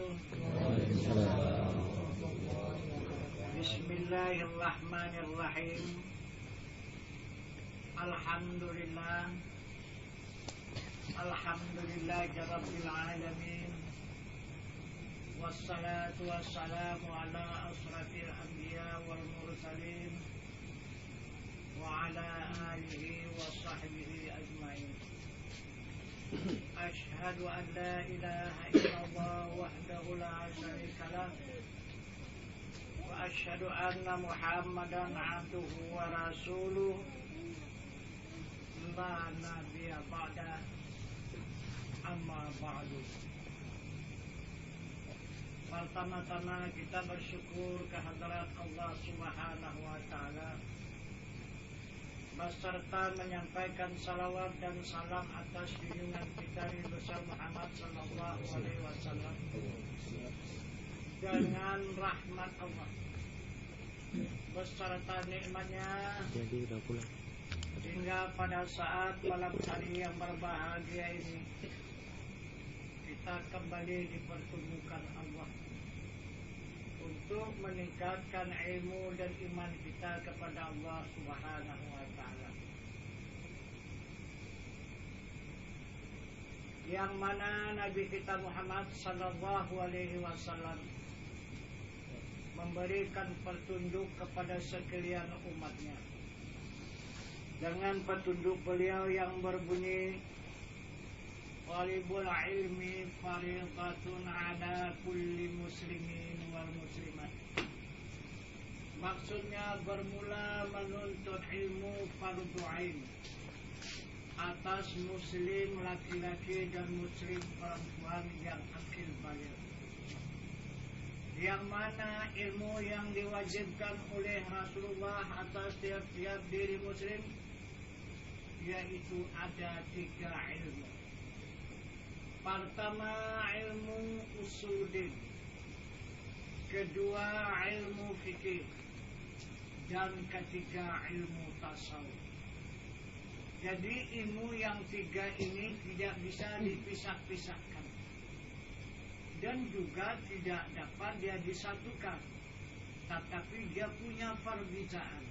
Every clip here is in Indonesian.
wabarakatuh. Bismillahirrahmanirrahim. Alhamdulillahirabbil alamin. Wassalatu wassalamu ala asrafil anbiya wal mursalin wa ala alihi wa sahbihi ajmain. Ashhadu an la ilaha illallah wahdahu la syarika lah wa ashhadu anna Muhammadan abduhu wa rasuluh la nabiyya ba'da amma ba'du. Pertama-tama kita bersyukur kehadirat Allah Subhanahu wa taala beserta menyampaikan salawat dan salam atas junjungan kita Nabi besar Muhammad sallallahu alaihi wasallam dengan rahmat Allah beserta nikmatnya hingga pada saat malam hari yang berbahagia ini kita kembali dipertemukan Allah untuk meningkatkan ilmu dan iman kita kepada Allah Subhanahu wa taala. Yang mana Nabi kita Muhammad sallallahu alaihi wasallam memberikan petunjuk kepada sekalian umatnya. Dengan petunjuk beliau yang berbunyi Talibul ilmi faridatun ala kulli muslimin wal muslimat. Maksudnya bermula menuntut ilmu fardu ain atas muslim laki-laki dan muslim perempuan yang akil baligh. Yang mana ilmu yang diwajibkan oleh Rasulullah atas tiap-tiap diri muslim yaitu ada 3 ilmu. Pertama ilmu usuluddin, kedua ilmu fikih, dan ketiga ilmu tasawuf. Jadi ilmu yang 3 ini tidak bisa dipisah-pisahkan dan juga tidak dapat dia disatukan, tetapi dia punya perbedaan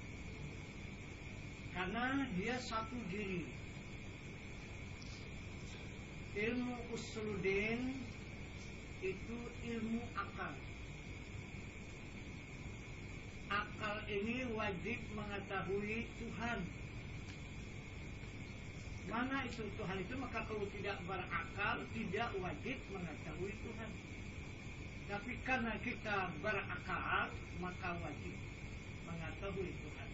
karena dia satu diri. Ilmu usuluddin itu ilmu akal. Akal ini wajib mengetahui Tuhan. Mana itu Tuhan itu? Maka kalau tidak berakal tidak wajib mengetahui Tuhan. Tapi karena kita berakal maka wajib mengetahui Tuhan.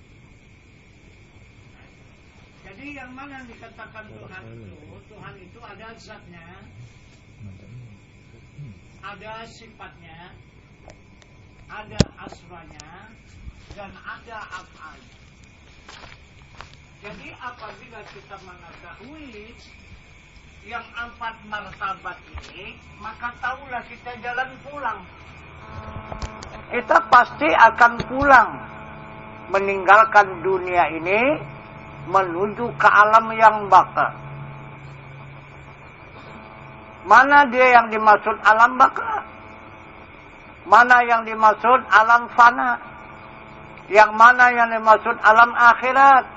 Jadi yang mana dikatakan Tuhan itu ada zatnya, ada sifatnya, ada asmanya, dan ada af'alnya. Jadi apabila kita mengetahui yang 4 martabat ini, maka tahulah kita jalan pulang. Kita pasti akan pulang meninggalkan dunia ini menuju ke alam yang baka. Mana dia yang dimaksud alam baka? Mana yang dimaksud alam fana? Yang mana yang dimaksud alam akhirat?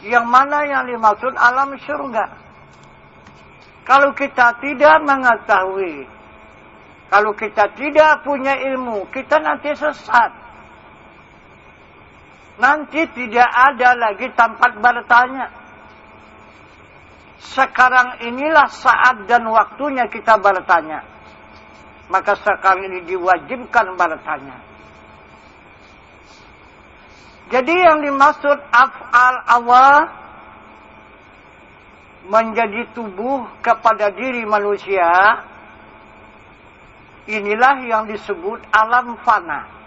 Yang mana yang dimaksud alam surga? Kalau kita tidak mengetahui, kalau kita tidak punya ilmu, kita nanti sesat. Nanti tidak ada lagi tempat bertanya. Sekarang inilah saat dan waktunya kita bertanya. Maka sekarang ini diwajibkan bertanya. Jadi yang dimaksud af'al Allah menjadi tubuh kepada diri manusia, inilah yang disebut alam fana.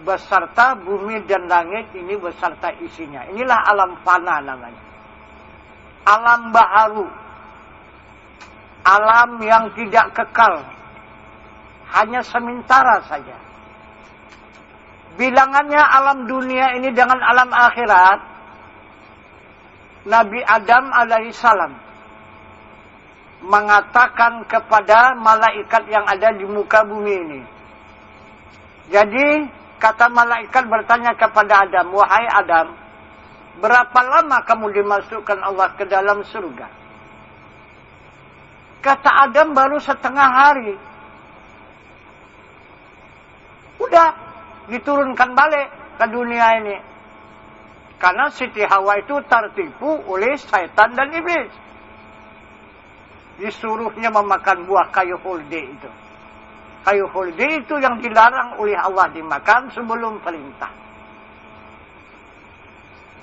Beserta bumi dan langit ini beserta isinya. Inilah alam fana namanya. Alam baharu. Alam yang tidak kekal. Hanya sementara saja. Bilangannya alam dunia ini dengan alam akhirat. Nabi Adam alaihissalam mengatakan kepada malaikat yang ada di muka bumi ini. Jadi kata malaikat bertanya kepada Adam, wahai Adam, berapa lama kamu dimasukkan Allah ke dalam surga? Kata Adam, baru setengah hari. Udah diturunkan balik ke dunia ini. Karena Siti Hawa itu tertipu oleh syaitan dan iblis. Disuruhnya memakan buah kayu huldi itu. Kayu huldi itu yang dilarang oleh Allah dimakan sebelum perintah.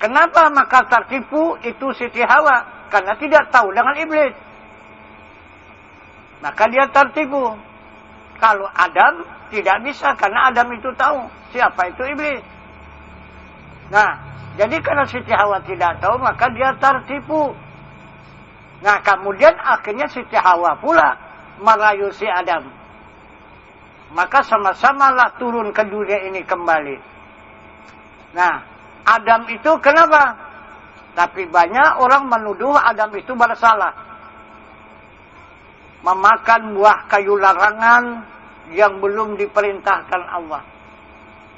Kenapa maka tertipu itu Siti Hawa? Karena tidak tahu dengan iblis. Maka dia tertipu. Kalau Adam tidak bisa, karena Adam itu tahu siapa itu iblis. Nah, jadi karena Siti Hawa tidak tahu, maka dia tertipu. Nah, kemudian akhirnya Siti Hawa pula merayu si Adam. Maka sama-samalah turun ke dunia ini kembali. Nah, Adam itu kenapa? Tapi banyak orang menuduh Adam itu bersalah. Memakan buah kayu larangan yang belum diperintahkan Allah.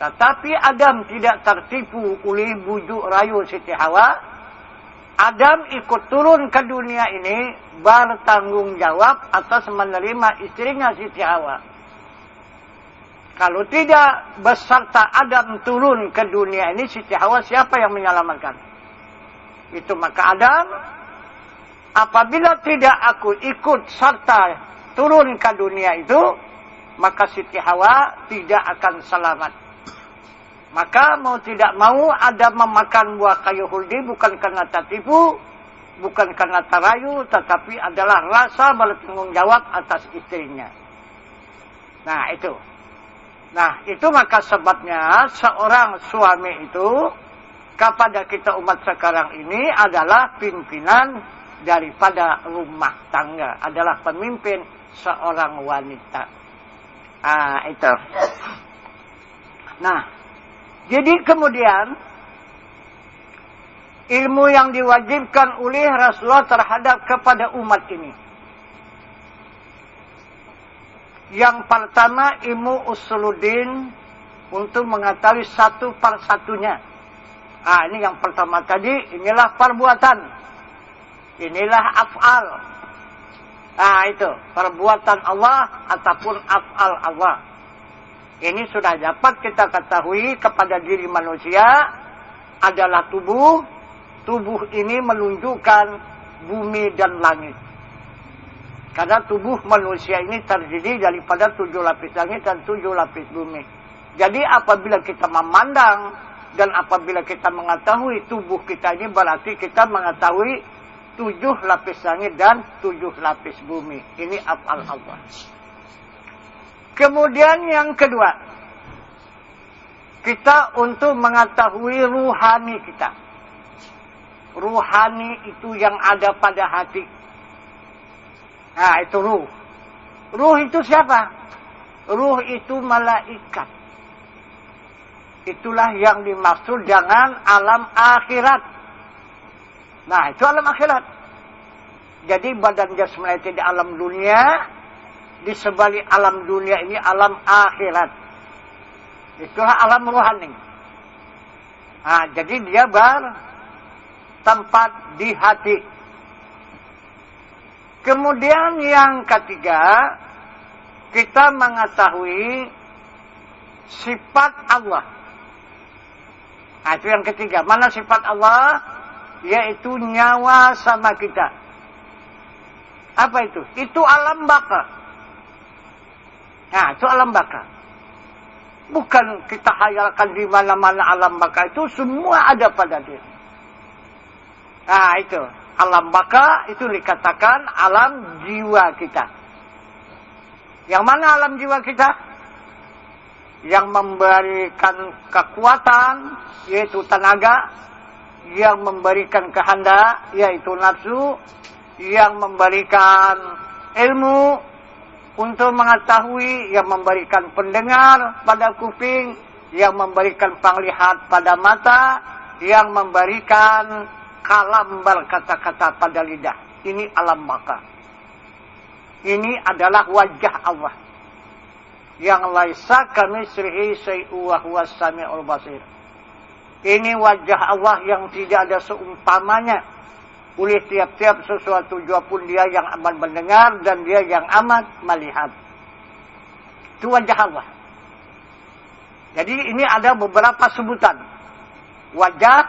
Tetapi Adam tidak tertipu oleh bujuk rayu Siti Hawa. Adam ikut turun ke dunia ini bertanggung jawab atas menerima istrinya Siti Hawa. Kalau tidak beserta Adam turun ke dunia ini, Siti Hawa siapa yang menyelamatkan? Itu maka Adam, apabila tidak aku ikut serta turun ke dunia itu, maka Siti Hawa tidak akan selamat. Maka mau tidak mau Adam memakan buah kayu huldi bukan karena tertipu, bukan karena terayu, tetapi adalah rasa bertanggung jawab atas istrinya. Nah itu maka sebabnya seorang suami itu kepada kita umat sekarang ini adalah pimpinan daripada rumah tangga, adalah pemimpin seorang wanita. Itu. Nah, jadi kemudian ilmu yang diwajibkan oleh Rasulullah terhadap kepada umat ini. Yang pertama ilmu usuluddin untuk mengetahui satu persatunya. Ini yang pertama tadi, inilah perbuatan. Inilah af'al. Itu perbuatan Allah ataupun af'al Allah. Ini sudah dapat kita ketahui kepada diri manusia adalah tubuh. Tubuh ini menunjukkan bumi dan langit. Karena tubuh manusia ini terdiri daripada 7 lapis langit dan 7 lapis bumi. Jadi apabila kita memandang dan apabila kita mengetahui tubuh kita ini, berarti kita mengetahui 7 lapis langit dan 7 lapis bumi. Ini af'al Allah. Kemudian yang kedua, kita untuk mengetahui ruhani kita. Ruhani itu yang ada pada hati. Itu ruh. Ruh itu siapa? Ruh itu malaikat. Itulah yang dimaksud dengan alam akhirat. Nah, itu alam akhirat. Jadi badan jasmani itu di alam dunia, di sebalik alam dunia ini alam akhirat. Itulah alam rohani. Jadi dia bertempat di hati. Kemudian yang ketiga, kita mengetahui sifat Allah. Itu yang ketiga. Mana sifat Allah? Yaitu nyawa sama kita. Apa itu? Itu alam baka. Itu alam baka. Bukan kita hayalkan di mana-mana alam baka, itu semua ada pada dia. Itu. Alam baka itu dikatakan alam jiwa kita. Yang mana alam jiwa kita? Yang memberikan kekuatan, yaitu tenaga. Yang memberikan kehendak, yaitu nafsu. Yang memberikan ilmu untuk mengetahui, yang memberikan pendengar pada kuping, yang memberikan penglihat pada mata, yang memberikan kalam berkata-kata pada lidah. Ini alam baka. Ini adalah wajah Allah. Yang laisa kamitslihi syai'un wa huwas samiul basir. Ini wajah Allah yang tidak ada seumpamanya oleh tiap-tiap sesuatu jua pun dia yang amat mendengar dan dia yang amat melihat. Itu wajah Allah. Jadi ini ada beberapa sebutan. Wajah,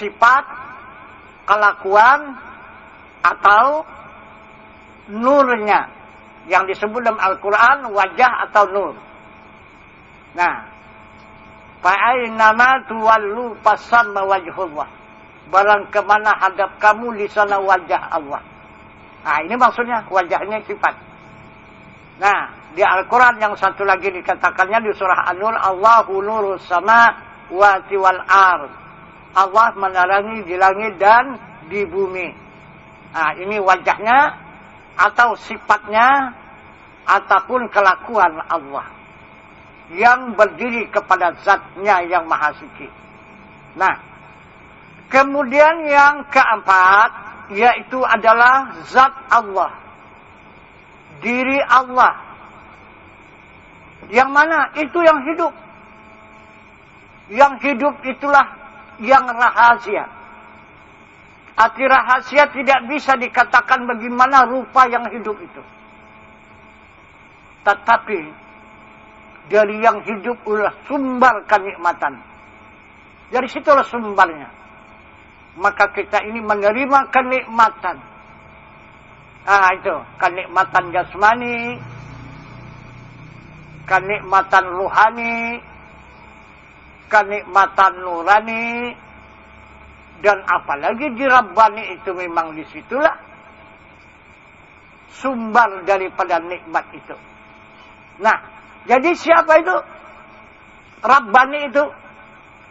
sifat, kelakuan, atau nurnya. Yang disebut dalam Al-Quran wajah atau nur. Nah, fa'ainama tuwallu fasamma wajhullah. Barang kemana hadap kamu di sana wajah Allah. Nah, ini maksudnya wajahnya sifat. Nah, di Al-Quran yang satu lagi dikatakannya di surah An-Nur, Allahu nurus samawati wal ard. Allah menerangi di langit dan di bumi. Nah, ini wajahnya atau sifatnya ataupun kelakuan Allah yang berdiri kepada zatnya yang maha suci. Nah, kemudian yang keempat yaitu adalah zat Allah, diri Allah, yang mana itu yang hidup. Yang hidup itulah yang rahasia. Arti rahasia tidak bisa dikatakan bagaimana rupa yang hidup itu. Tetapi dari yang hidup adalah sumber kenikmatan. Dari situlah sumbernya. Maka kita ini menerima kenikmatan. Ah, itu kenikmatan jasmani, kenikmatan ruhani, kenikmatan nurani, dan apalagi di Rabbani itu memang disitulah sumber daripada nikmat itu. Nah, jadi siapa itu? Rabbani itu,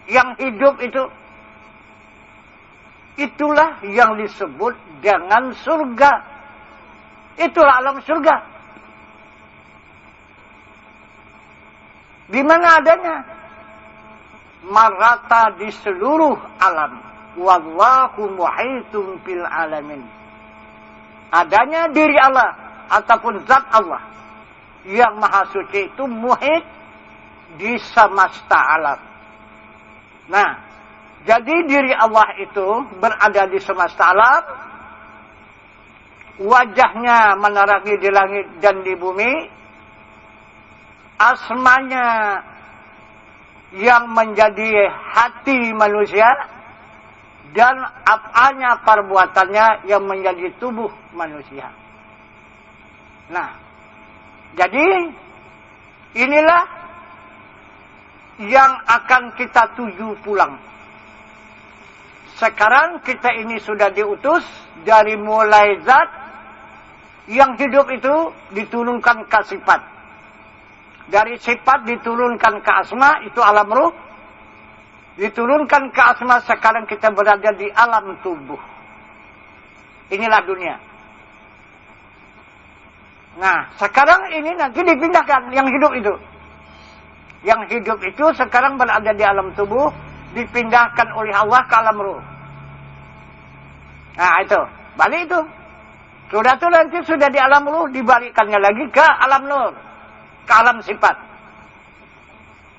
yang hidup itu, itulah yang disebut dengan surga. Itulah alam surga. Di mana adanya? Merata di seluruh alam. Wallahu muhitun bil alamin. Adanya diri Allah ataupun zat Allah yang maha suci itu muhit di semesta alam. Nah, jadi diri Allah itu berada di semesta alam. Wajahnya menerangi di langit dan di bumi. Asmanya yang menjadi hati manusia. Dan apanya perbuatannya yang menjadi tubuh manusia. Nah, jadi inilah yang akan kita tuju pulang. Sekarang kita ini sudah diutus dari mulai zat yang hidup itu diturunkan ke sifat. Dari sifat diturunkan ke asma, itu alam ruh. Diturunkan ke asma, sekarang kita berada di alam tubuh. Inilah dunia. Nah, sekarang ini nanti dipindahkan yang hidup itu. Yang hidup itu sekarang berada di alam tubuh, dipindahkan oleh Allah ke alam ruh. Nah, itu. Balik itu. Sudah itu nanti sudah di alam ruh, dibalikkannya lagi ke alam nur. Ke alam sifat.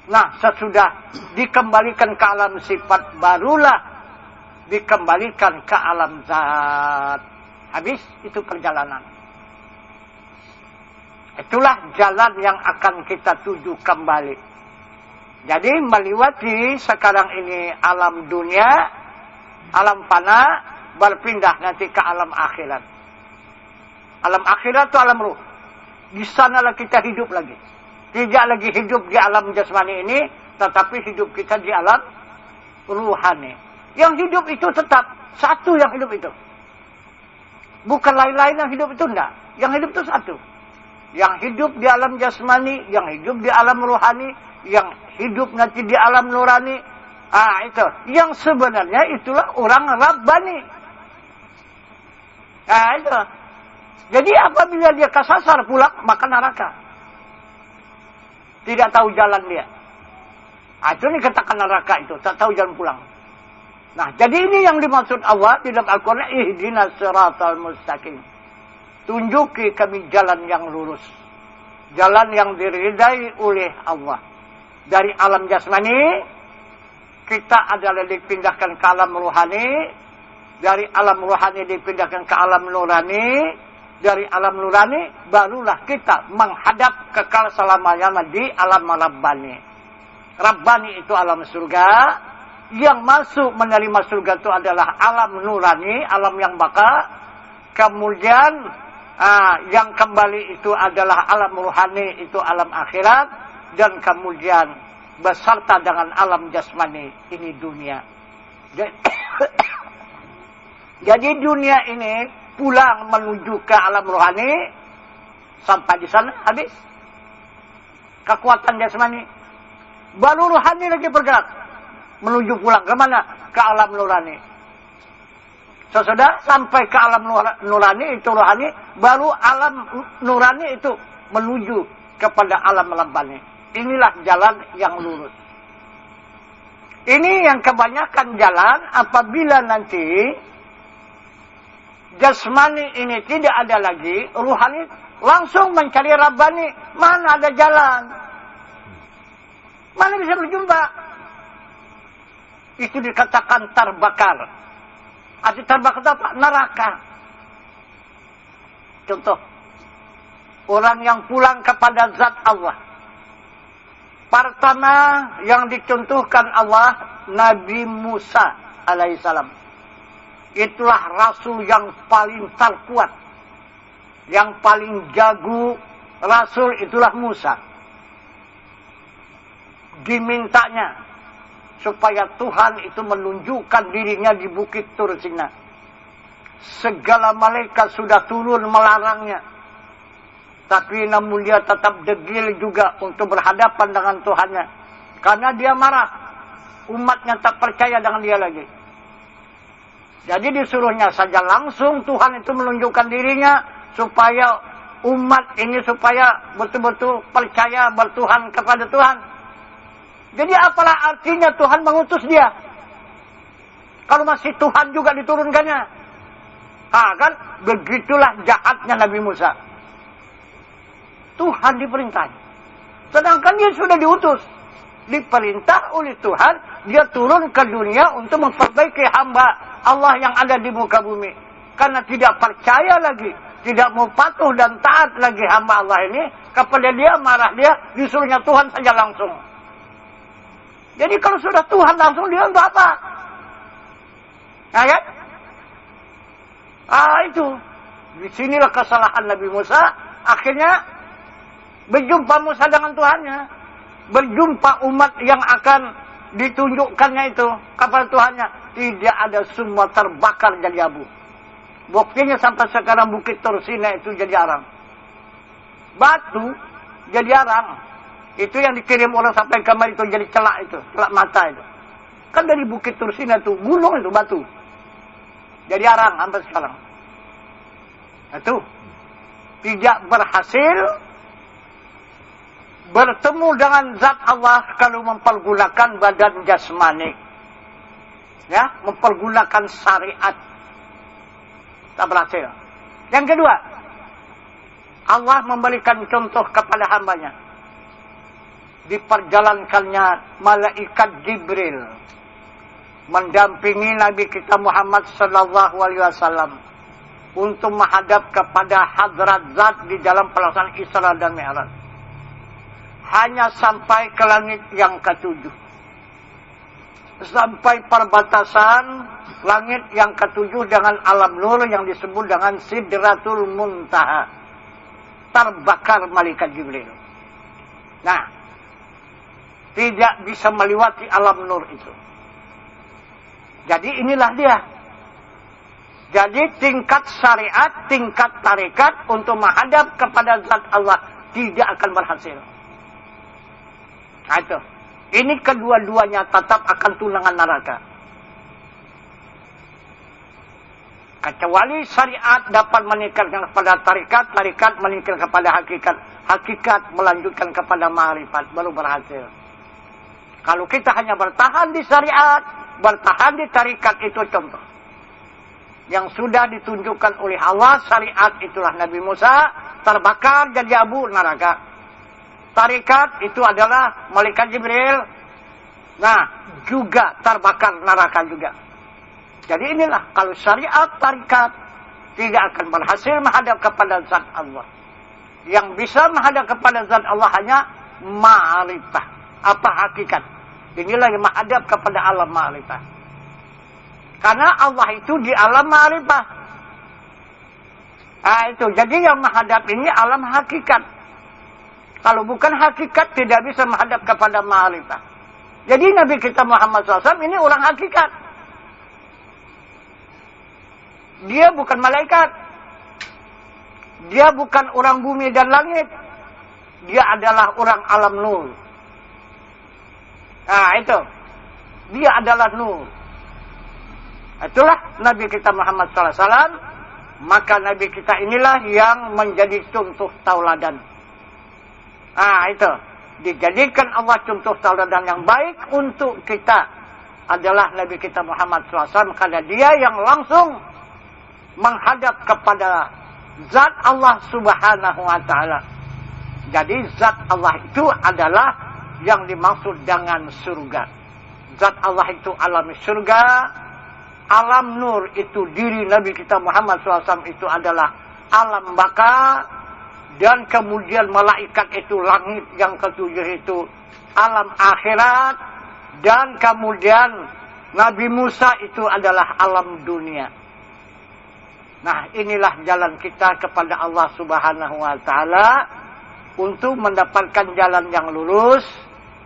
Nah, sesudah dikembalikan ke alam sifat, barulah dikembalikan ke alam zat. Habis itu perjalanan. Itulah jalan yang akan kita tuju kembali. Jadi melewati sekarang ini alam dunia, alam fana, berpindah nanti ke alam akhirat. Alam akhirat itu alam ruh. Di sanalah kita hidup lagi. Tidak lagi hidup di alam jasmani ini, tetapi hidup kita di alam ruhani. Yang hidup itu tetap satu yang hidup itu. Bukan lain-lain yang hidup itu, enggak. Yang hidup itu satu. Yang hidup di alam jasmani, yang hidup di alam ruhani, yang hidup nanti di alam nurani. Ah, itu. Yang sebenarnya itulah orang Rabbani. Ah, itu. Jadi apabila dia kesasar pulang, maka neraka. Tidak tahu jalan dia. Nah, itu dikatakan neraka itu. Tak tahu jalan pulang. Nah, jadi ini yang dimaksud Allah di dalam Al-Quran. Ihdinas siratal mustaqim. tunjuki kami jalan yang lurus. Jalan yang diridai oleh Allah. Dari alam jasmani, kita adalah dipindahkan ke alam rohani. Dari alam rohani dipindahkan ke alam nurani. Dari alam nurani, barulah kita menghadap kekal selama-lamanya di alam Rabbani. Rabbani itu alam surga. Yang masuk menerima surga itu adalah alam nurani, alam yang baka. Kemudian yang kembali itu adalah alam rohani, itu alam akhirat. Dan kemudian beserta dengan alam jasmani, ini dunia. Jadi dunia ini pulang menuju ke alam rohani. Sampai di sana habis kekuatan jasmani. Baru rohani lagi bergerak menuju pulang ke mana? Ke alam nurani. Sesudah sampai ke alam nurani itu rohani, baru alam nurani itu menuju kepada alam rabbani. Inilah jalan yang lurus. Ini yang kebanyakan jalan apabila nanti jasmani ini tidak ada lagi, rohani langsung mencari rabbani. Mana ada jalan? Mana bisa berjumpa? Itu dikatakan terbakar. Arti terbakar apa? Neraka. Contoh, orang yang pulang kepada zat Allah. Pertama yang dicontohkan Allah, Nabi Musa alaihissalam. Itulah rasul yang paling terkuat. Yang paling jago rasul itulah Musa. Dimintanya supaya Tuhan itu menunjukkan dirinya di Bukit Tur Sina. Segala malaikat sudah turun melarangnya. Tapi namun dia tetap degil juga untuk berhadapan dengan Tuhannya. Karena dia marah. Umatnya tak percaya dengan dia lagi. Jadi disuruhnya saja langsung Tuhan itu menunjukkan dirinya. Supaya umat ini supaya betul-betul percaya bertuhan kepada Tuhan. Jadi apalah artinya Tuhan mengutus dia? Kalau masih Tuhan juga diturunkannya. Kan? Begitulah jahatnya Nabi Musa. Tuhan diperintah. Sedangkan dia sudah diutus. Diperintah oleh Tuhan. Dia turun ke dunia untuk memperbaiki hamba Allah yang ada di muka bumi. Karena tidak percaya lagi. Tidak mau patuh dan taat lagi hamba Allah ini. Kepada dia, marah dia. Disuruhnya Tuhan saja langsung. Jadi kalau sudah Tuhan langsung dia untuk apa? Nah kan? Itu. Disinilah kesalahan Nabi Musa. Akhirnya berjumpa Musa dengan Tuhannya. Berjumpa umat yang akan ditunjukkannya itu kepada Tuhannya. Tidak ada, semua terbakar jadi abu. Buktinya sampai sekarang Bukit Tur Sina itu jadi arang. Batu jadi arang. Itu yang dikirim orang sampai kemari itu jadi celak itu. Celak mata itu. Kan dari Bukit Tur Sina itu. Gunung itu batu. Jadi arang sampai sekarang. Itu. Tidak berhasil. Bertemu dengan zat Allah. Kalau mempergunakan badan jasmani. Ya. Mempergunakan syariat. Tak berhasil. Yang kedua. Allah memberikan contoh kepada hambanya. Diperjalankannya malaikat Jibril mendampingi Nabi kita Muhammad sallallahu alaihi wasallam untuk menghadap kepada hadrat zat di dalam pelaksanaan Isra dan Mi'raj. Hanya sampai ke langit yang ketujuh. Sampai perbatasan langit yang ketujuh dengan alam nur yang disebut dengan Sidratul Muntaha. Terbakar malaikat Jibril. Nah, tidak bisa melewati alam nur itu. Jadi inilah dia. Jadi tingkat syariat, tingkat tarekat untuk menghadap kepada zat Allah tidak akan berhasil. Nah itu. Ini kedua-duanya tetap akan tunangan neraka. Kecuali syariat dapat meningkatkan kepada tarekat, tarekat meningkatkan kepada hakikat, hakikat melanjutkan kepada ma'rifat, baru berhasil. Kalau kita hanya bertahan di syariat, bertahan di tarikat, itu contoh. yang sudah ditunjukkan oleh Allah, syariat itulah Nabi Musa, terbakar jadi abu neraka. Tarikat itu adalah malaikat Jibril. Nah, juga terbakar neraka juga. Jadi inilah, kalau syariat tarikat tidak akan berhasil menghadap kepada zat Allah. Yang bisa menghadap kepada zat Allah hanya ma'rifah. Apa hakikat? Inilah yang menghadap kepada alam ma'rifah. Karena Allah itu di alam ma'rifah. Nah itu, jadi yang menghadap ini alam hakikat. Kalau bukan hakikat tidak bisa menghadap kepada ma'rifah. Jadi Nabi kita Muhammad SAW ini orang hakikat. Dia bukan malaikat. Dia bukan orang bumi dan langit. Dia adalah orang alam nur. Nah itu. Dia adalah nur. Itulah Nabi kita Muhammad SAW. Maka Nabi kita inilah yang menjadi contoh tauladan. Nah itu. Dijadikan Allah contoh tauladan yang baik untuk kita. Adalah Nabi kita Muhammad SAW. Karena dia yang langsung menghadap kepada zat Allah Subhanahu wa ta'ala. Jadi zat Allah itu adalah yang dimaksud dengan surga. Zat Allah itu alam surga. Alam nur itu diri Nabi kita Muhammad SAW itu adalah alam baka. Dan kemudian malaikat itu langit yang ketujuh itu alam akhirat. Dan kemudian Nabi Musa itu adalah alam dunia. Nah inilah jalan kita kepada Allah Subhanahu wa ta'ala. Untuk mendapatkan jalan yang lurus.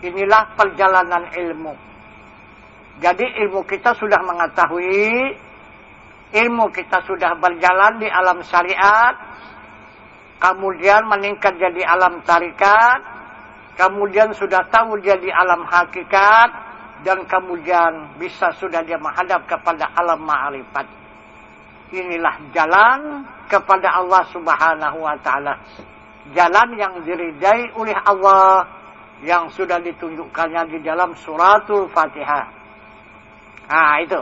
Inilah perjalanan ilmu. Jadi ilmu kita sudah mengetahui. Ilmu kita sudah berjalan di alam syariat. Kemudian meningkat jadi alam tarikat. Kemudian sudah tahu jadi alam hakikat. Dan kemudian bisa sudah dia menghadap kepada alam ma'rifat. Inilah jalan kepada Allah Subhanahu wa ta'ala. Jalan yang diridai oleh Allah. Yang sudah ditunjukkannya di dalam suratul Fatihah. Nah itu.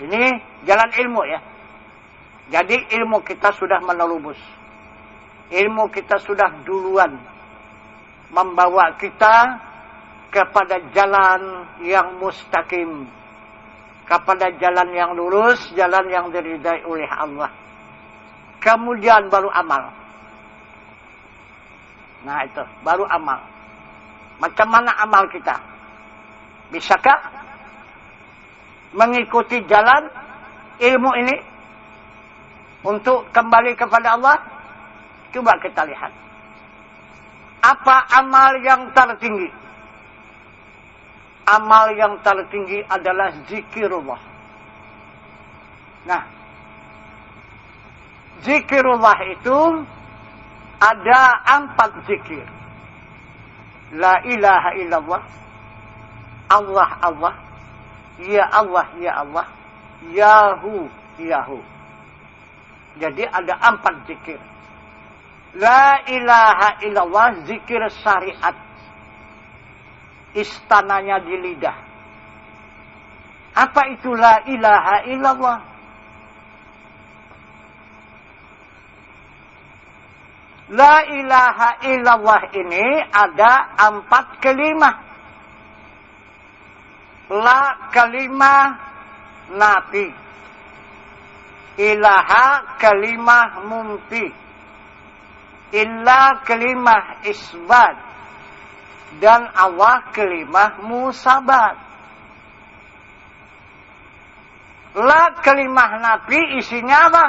Ini jalan ilmu ya. Jadi ilmu kita sudah menerubus. Ilmu kita sudah duluan. Membawa kita kepada jalan yang mustaqim. Kepada jalan yang lurus, jalan yang diridai oleh Allah. Kemudian baru amal. Nah itu, baru amal. Macam mana amal kita? Bisakah mengikuti jalan ilmu ini untuk kembali kepada Allah? Coba kita lihat. Apa amal yang tertinggi? Amal yang tertinggi adalah zikirullah. Nah, zikirullah itu ada 4 zikir. La ilaha illallah. Allah Allah. Ya Allah ya Allah. Yahu Yahu. Jadi ada 4 zikir. La ilaha illallah zikir syariat. Istananya di lidah. Apa itu la ilaha illallah? La ilaha illallah ini ada 4 kalimah. La kalimah nafi. Ilaha kalimah mumti. Illa kalimah isbat. Dan Allah kalimah musabat. La kalimah nafi isinya apa?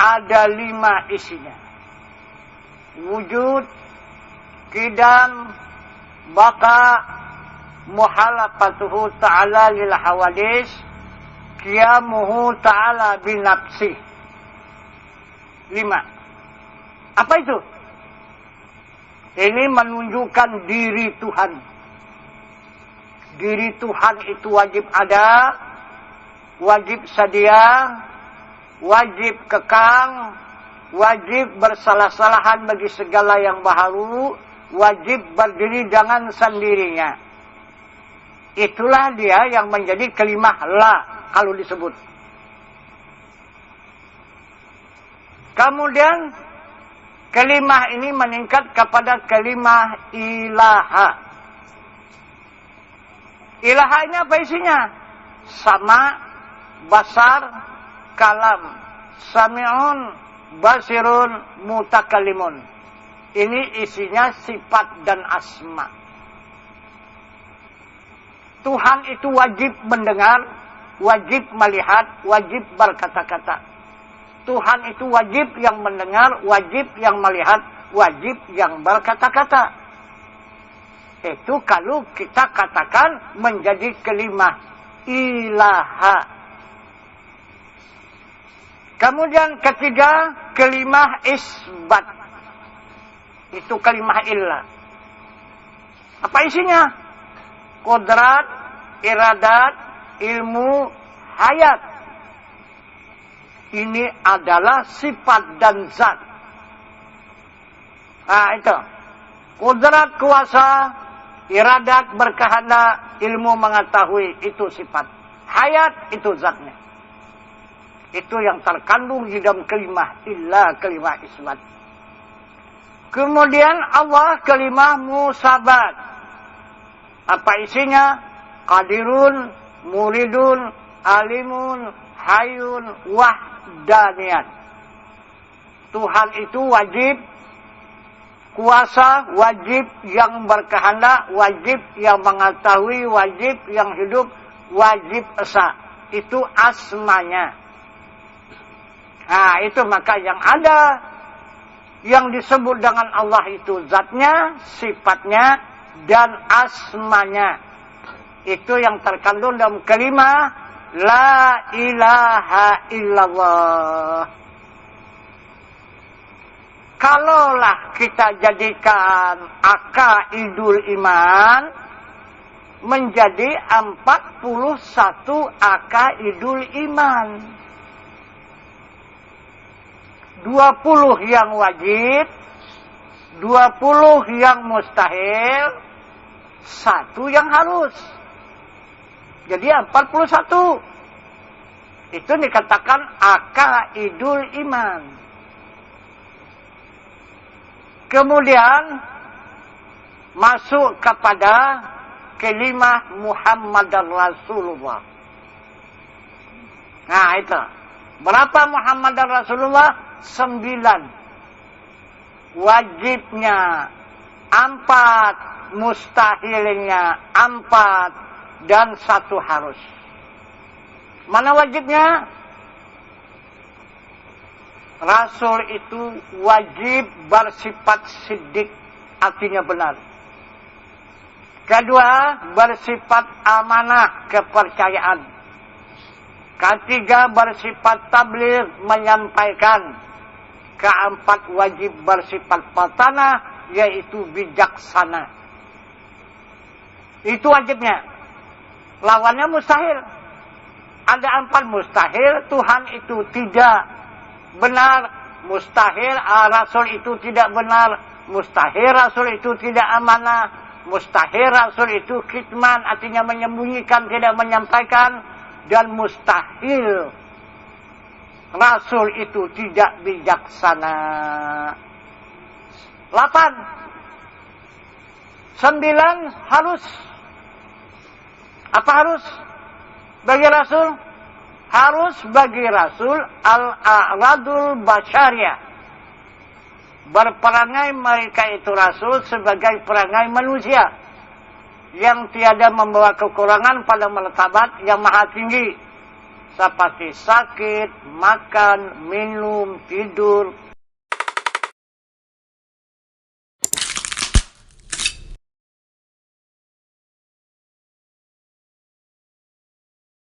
Ada 5 isinya. Wujud, qidam, baqa, muhalafatuhu ta'ala lil hawadis, qiyamuhu ta'ala binafsih. 5. Apa itu? Ini menunjukkan diri Tuhan. Diri Tuhan itu wajib ada, wajib sedia, wajib kekang, wajib bersalah-salahan bagi segala yang baharu, wajib berdiri dengan sendirinya. Itulah dia yang menjadi kalimah la kalau disebut. Kemudian kalimah ini meningkat kepada kalimah ilaha. Ilaha ini apa isinya? Sama, basar, kalam, sami'un, basirun, mutakalimun. Ini isinya sifat dan asma. Tuhan itu wajib mendengar, wajib melihat, wajib berkata-kata. Tuhan itu wajib yang mendengar, wajib yang melihat, wajib yang berkata-kata. Itu kalau kita katakan menjadi kalimah ilaha. Kemudian ketiga, kalimah isbat. Itu kalimah illah. Apa isinya? Qudrat, iradat, ilmu, hayat. Ini adalah sifat dan zat. Nah itu. Qudrat kuasa, iradat berkehendak, ilmu mengetahui, itu sifat. Hayat itu zatnya. Itu yang terkandung di dalam kalimah illah, kalimah isbat. Kemudian Allah kalimah musabat. Apa isinya? Qadirun, muridun, alimun, hayun, wahdaniyat. Tuhan itu wajib kuasa, wajib yang berkehendak, wajib yang mengetahui, wajib yang hidup, wajib esa. Itu asmanya. Nah, itu maka yang ada, yang disebut dengan Allah itu zatnya, sifatnya, dan asmanya. Itu yang terkandung dalam kalimah La ilaha illallah. Kalaulah kita jadikan akaidul iman menjadi 41 akaidul iman. 20 yang wajib, 20 yang mustahil, 1 yang harus. Jadi 41. Itu dikatakan akaidul iman. Kemudian masuk kepada kalimah Muhammadar Rasulullah. Nah itu. Berapa Muhammadar Rasulullah? 9. Wajibnya 4, mustahilnya 4, dan 1 harus. Mana wajibnya? Rasul itu wajib bersifat siddiq, artinya benar. Kedua, bersifat amanah, kepercayaan. Ketiga, bersifat tabligh, menyampaikan. Keempat, wajib bersifat patanah, yaitu bijaksana. Itu wajibnya. Lawannya mustahil. Ada 4 mustahil, Tuhan itu tidak benar. Mustahil, Rasul itu tidak benar. Mustahil, Rasul itu tidak amanah. Mustahil, Rasul itu kitman, artinya menyembunyikan, tidak menyampaikan. Dan mustahil, Rasul itu tidak bijaksana. 8. 9 harus. Apa harus? Bagi Rasul? Harus bagi Rasul al-a'radul basyariyah. Berperangai mereka itu Rasul sebagai perangai manusia. Yang tiada membawa kekurangan pada martabat yang maha tinggi. Seperti sakit, makan, minum, tidur,